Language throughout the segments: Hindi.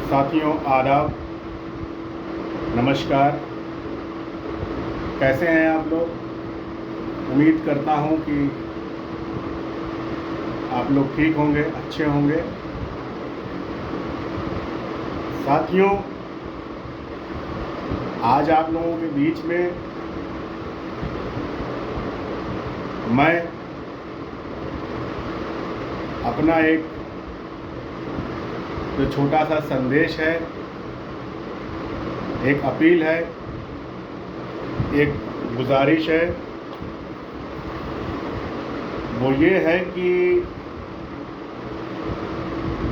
साथियों आदाब, नमस्कार। कैसे हैं आप लोग? उम्मीद करता हूं कि आप लोग ठीक होंगे, अच्छे होंगे। साथियों, आज आप लोगों के बीच में मैं अपना एक जो छोटा सा संदेश है, एक अपील है, एक गुजारिश है, वो ये है कि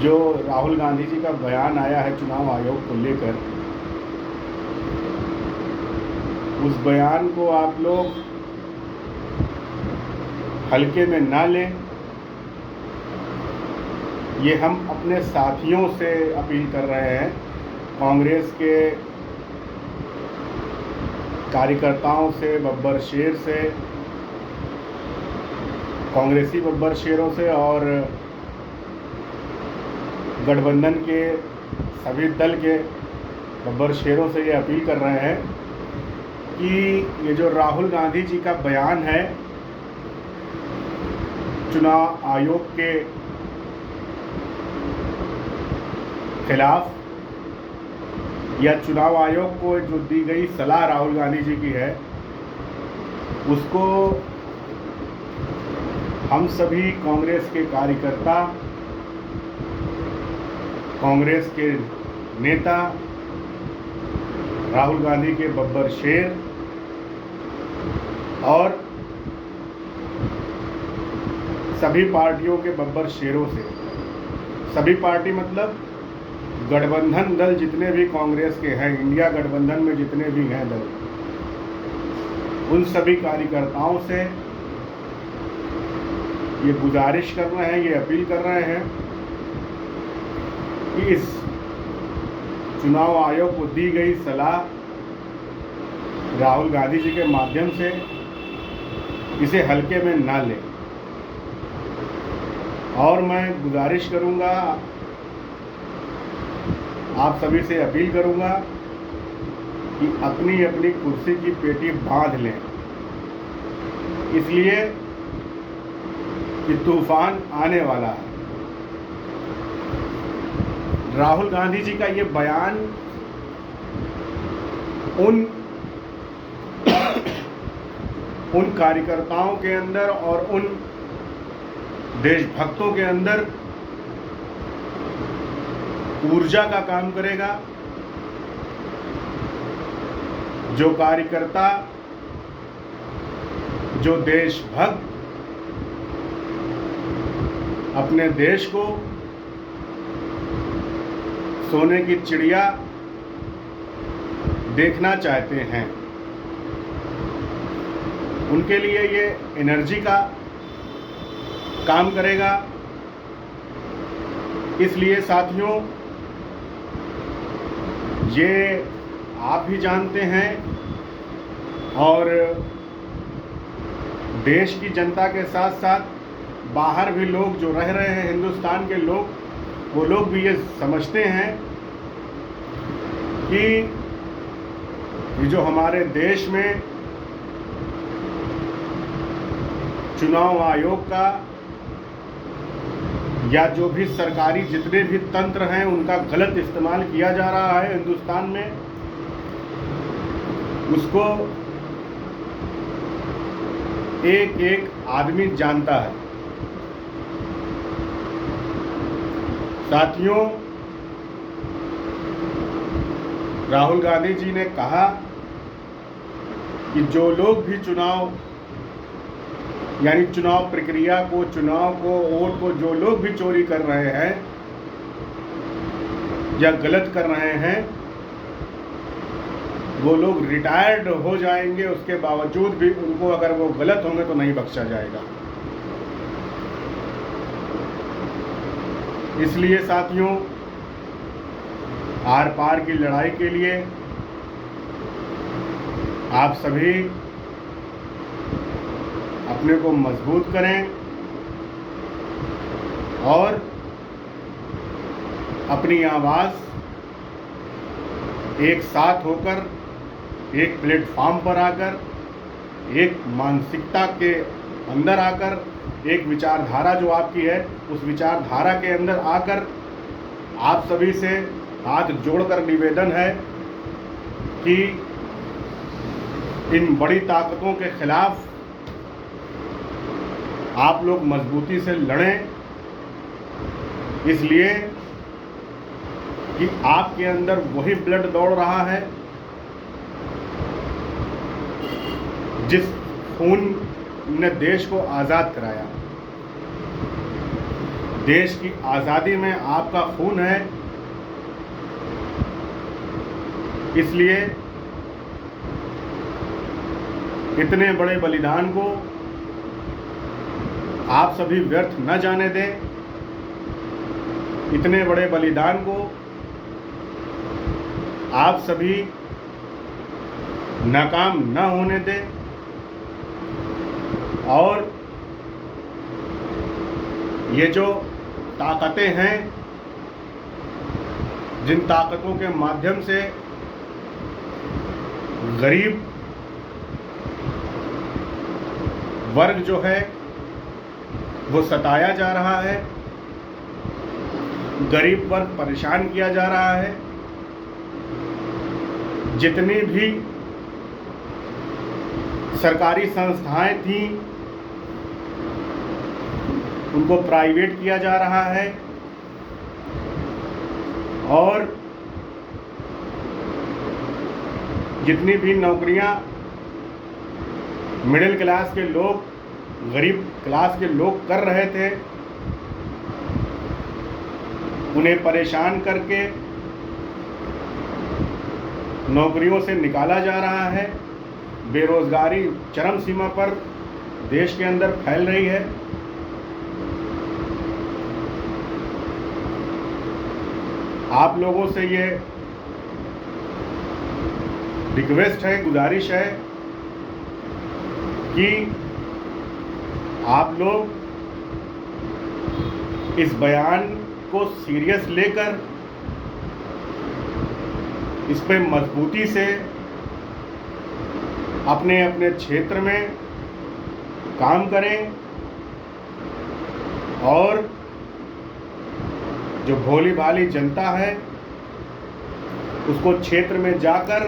जो राहुल गांधी जी का बयान आया है चुनाव आयोग को लेकर, उस बयान को आप लोग हल्के में ना लें। ये हम अपने साथियों से अपील कर रहे हैं, कांग्रेस के कार्यकर्ताओं से, बब्बर शेर से, कांग्रेसी बब्बर शेरों से और गठबंधन के सभी दल के बब्बर शेरों से ये अपील कर रहे हैं कि ये जो राहुल गांधी जी का बयान है चुनाव आयोग के खिलाफ, या चुनाव आयोग को जो दी गई सलाह राहुल गांधी जी की है, उसको हम सभी कांग्रेस के कार्यकर्ता, कांग्रेस के नेता, राहुल गांधी के बब्बर शेर और सभी पार्टियों के बब्बर शेरों से, सभी पार्टी मतलब गठबंधन दल जितने भी कांग्रेस के हैं, इंडिया गठबंधन में जितने भी हैं दल, उन सभी कार्यकर्ताओं से ये गुजारिश कर रहे हैं, ये अपील कर रहे हैं कि इस चुनाव आयोग को दी गई सलाह राहुल गांधी जी के माध्यम से इसे हल्के में ना लें। और मैं गुजारिश करूंगा, आप सभी से अपील करूंगा कि अपनी अपनी कुर्सी की पेटी बांध लें, इसलिए कि तूफान आने वाला है। राहुल गांधी जी का ये बयान उन कार्यकर्ताओं के अंदर और उन देशभक्तों के अंदर ऊर्जा का काम करेगा, जो कार्यकर्ता, जो देशभक्त अपने देश को सोने की चिड़िया देखना चाहते हैं, उनके लिए ये एनर्जी का काम करेगा। इसलिए साथियों, ये आप भी जानते हैं और देश की जनता के साथ साथ बाहर भी लोग जो रह रहे हैं, हिंदुस्तान के लोग, वो लोग भी ये समझते हैं कि ये जो हमारे देश में चुनाव आयोग का या जो भी सरकारी जितने भी तंत्र हैं, उनका गलत इस्तेमाल किया जा रहा है हिंदुस्तान में, उसको एक एक आदमी जानता है। साथियों, राहुल गांधी जी ने कहा कि जो लोग भी चुनाव यानी चुनाव प्रक्रिया को, चुनाव को, वोट को जो लोग भी चोरी कर रहे हैं या गलत कर रहे हैं, वो लोग रिटायर्ड हो जाएंगे, उसके बावजूद भी उनको अगर वो गलत होंगे तो नहीं बख्शा जाएगा। इसलिए साथियों, आर पार की लड़ाई के लिए आप सभी अपने को मजबूत करें और अपनी आवाज़ एक साथ होकर एक प्लेटफॉर्म पर आकर, एक मानसिकता के अंदर आकर, एक विचारधारा जो आपकी है उस विचारधारा के अंदर आकर आप सभी से हाथ जोड़कर निवेदन है कि इन बड़ी ताकतों के खिलाफ आप लोग मजबूती से लड़ें, इसलिए कि आपके अंदर वही ब्लड दौड़ रहा है जिस खून ने देश को आज़ाद कराया। देश की आज़ादी में आपका खून है, इसलिए इतने बड़े बलिदान को आप सभी व्यर्थ न जाने दें, इतने बड़े बलिदान को आप सभी नाकाम न होने दें और ये जो ताकतें हैं, जिन ताकतों के माध्यम से गरीब वर्ग जो है वो सताया जा रहा है, गरीब वर्ग परेशान किया जा रहा है, जितनी भी सरकारी संस्थाएं थीं उनको प्राइवेट किया जा रहा है और जितनी भी नौकरियां मिडिल क्लास के लोग, गरीब क्लास के लोग कर रहे थे, उन्हें परेशान करके नौकरियों से निकाला जा रहा है। बेरोजगारी चरम सीमा पर देश के अंदर फैल रही है। आप लोगों से ये रिक्वेस्ट है, गुजारिश है कि आप लोग इस बयान को सीरियस लेकर इस पे मजबूती से अपने अपने क्षेत्र में काम करें और जो भोली भाली जनता है उसको क्षेत्र में जाकर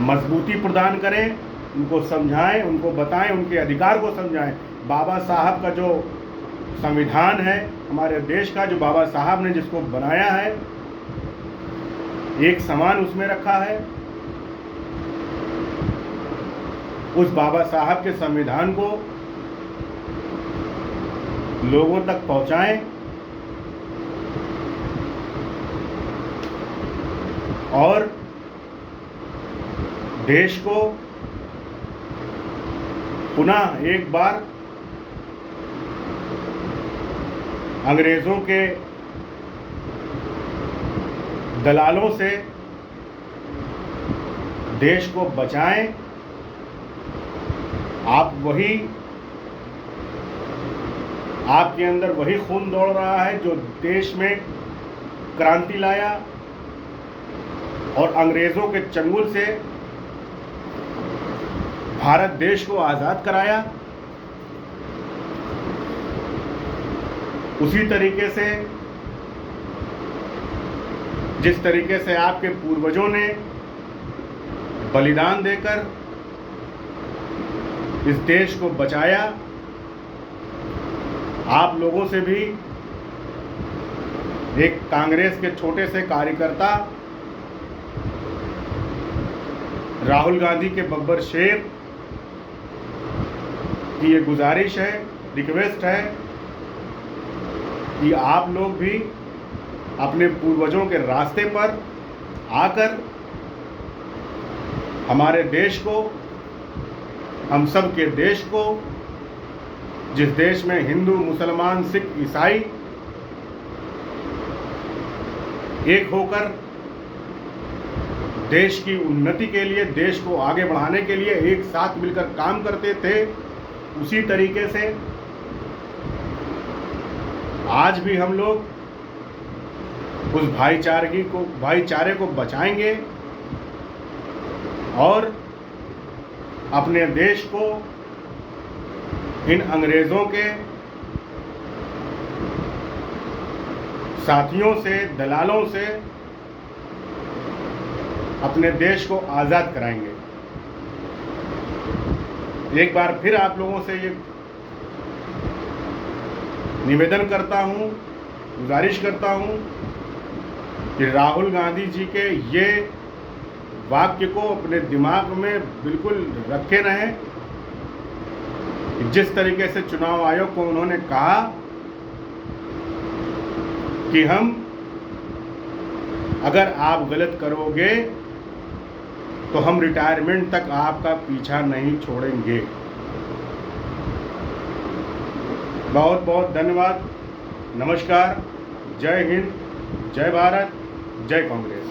मजबूती प्रदान करें, उनको समझाएं, उनको बताएं, उनके अधिकार को समझाएं। बाबा साहब का जो संविधान है हमारे देश का, जो बाबा साहब ने जिसको बनाया है, एक समान उसमें रखा है। उस बाबा साहब के संविधान को लोगों तक पहुंचाएं और देश को पुनः एक बार अंग्रेजों के दलालों से देश को बचाएं। आपके अंदर वही खून दौड़ रहा है जो देश में क्रांति लाया और अंग्रेजों के चंगुल से भारत देश को आज़ाद कराया। उसी तरीके से जिस तरीके से आपके पूर्वजों ने बलिदान देकर इस देश को बचाया, आप लोगों से भी एक कांग्रेस के छोटे से कार्यकर्ता राहुल गांधी के बब्बर शेर की ये गुजारिश है, रिक्वेस्ट है कि आप लोग भी अपने पूर्वजों के रास्ते पर आकर हमारे देश को, हम सब के देश को, जिस देश में हिंदू, मुसलमान, सिख, ईसाई एक होकर देश की उन्नति के लिए, देश को आगे बढ़ाने के लिए एक साथ मिलकर काम करते थे, उसी तरीके से आज भी हम लोग उस भाईचारे को बचाएंगे और अपने देश को इन अंग्रेज़ों के साथियों से, दलालों से अपने देश को आज़ाद कराएंगे। एक बार फिर आप लोगों से ये निवेदन करता हूँ, गुजारिश करता हूँ कि राहुल गांधी जी के ये वाक्य को अपने दिमाग में बिल्कुल रखे रहें कि जिस तरीके से चुनाव आयोग को उन्होंने कहा कि अगर आप गलत करोगे तो हम रिटायरमेंट तक आपका पीछा नहीं छोड़ेंगे। बहुत बहुत धन्यवाद। नमस्कार। जय हिंद, जय भारत, जय कांग्रेस।